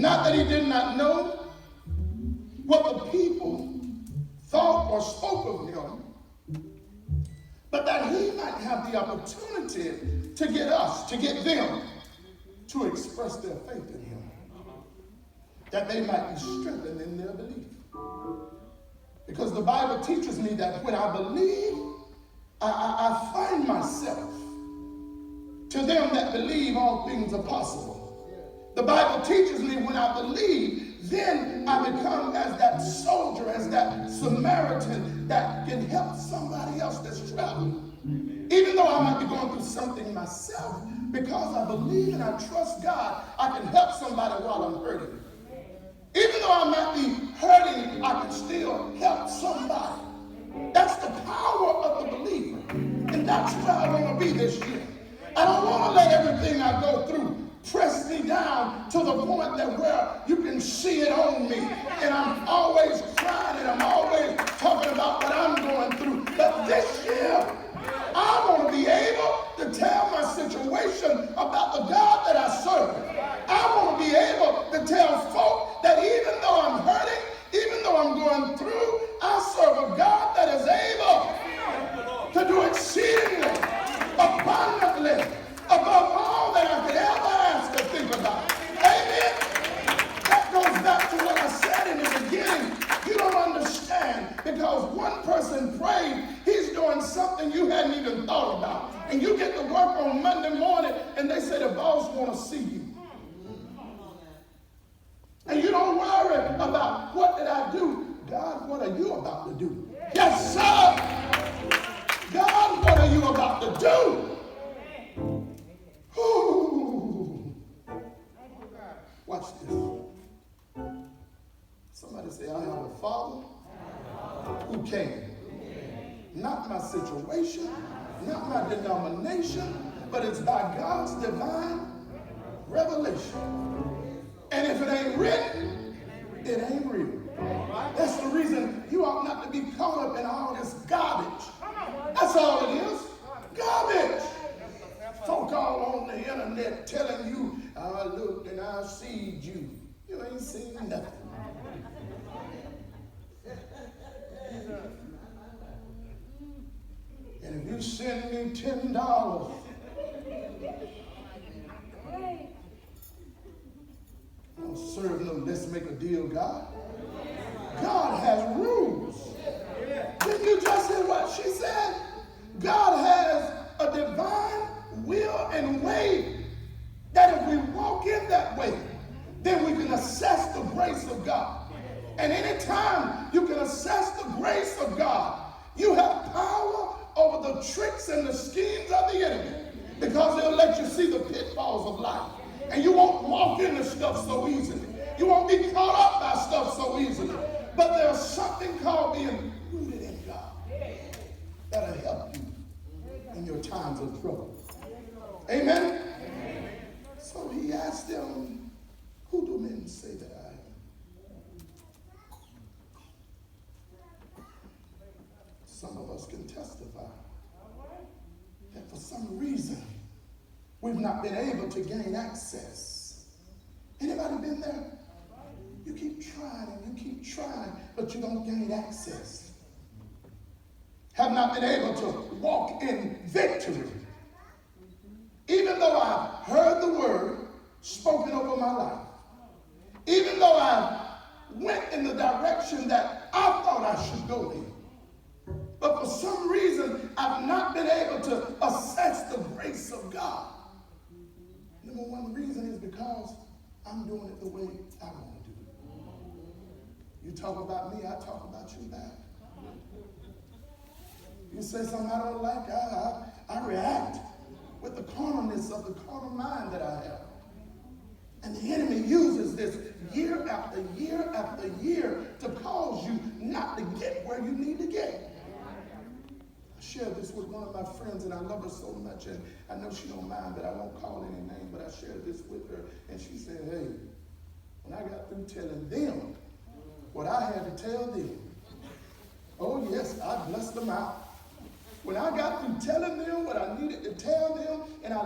Not that he did not know what the people thought or spoke of him, but that he might have the opportunity to get us, to get them, to express their faith in him, that they might be strengthened in their belief. Because the Bible teaches me that when I believe, I find myself. To them that believe, all things are possible. The Bible teaches me when I believe, then I become as that soldier, as that Samaritan that can help somebody else that's traveling. Even though I might be going through something myself, because I believe and I trust God, I can help somebody while I'm hurting. Even though I might be hurting, I can still help somebody. That's the power of the believer. And that's where I want to be this year. I don't want to let everything I go through press me down to the point that where you can see it on me. And I'm always crying and I'm always talking about what I'm going through. But this year, I want to be able to tell my situation about the God that I serve. I want to be able to tell folk that even though I'm hurting, even though I'm going through, I serve a God that is able to do exceedingly, abundantly, above all that I could ever ask or think about. Amen? That goes back to what I said in the beginning. You don't understand, because one person prayed, he's doing something you hadn't even thought about. And you get to work on Monday morning and they say the boss want to see you. And you don't worry about what did I do. God, what are you about to do? Yes, sir. God, what are you about to do? Ooh. Watch this. Somebody say, I have a Father who can. Not my situation, not my denomination, but it's by God's divine revelation. And if it ain't written, it ain't real. That's the reason you ought not to be caught up in all this garbage. That's all it is. Garbage. Folk all on the internet telling you, I looked and I seed you. You ain't seen nothing. And if you send me $10, don't serve no let's make a deal God. God has rules. Didn't you just hear what she said? God has a divine will and way that if we walk in that way, then we can assess the grace of God. And anytime you can assess the grace of God, you have power over the tricks and the schemes of the enemy, because they'll let you see the pitfalls of life. And you won't walk into stuff so easily. You won't be caught up by stuff so easily. But there's something called being rooted in God that'll help you in your times of trouble. Amen? So he asked them, who do men say that I am? Some of us can testify that for some reason we've not been able to gain access. Anybody been there? You keep trying and you keep trying, but you don't gain access. Have not been able to walk in victory. Even though I've heard the word spoken over my life, even though I went in the direction that I thought I should go in, but for some reason, I've not been able to assess the grace of God. Number one reason is because I'm doing it the way I want to do it. You talk about me, I talk about you back. You say something I don't like, I react with the carnalness of the carnal mind that I have. And the enemy uses this year after year after year to cause you not to get where you need to get. I shared this with one of my friends, and I love her so much, and I know she don't mind, but I won't call any name, but I shared this with her, and she said, hey, when I got through telling them what I had to tell them, oh yes, I blessed them out. When I got through telling them what I needed to tell them, and I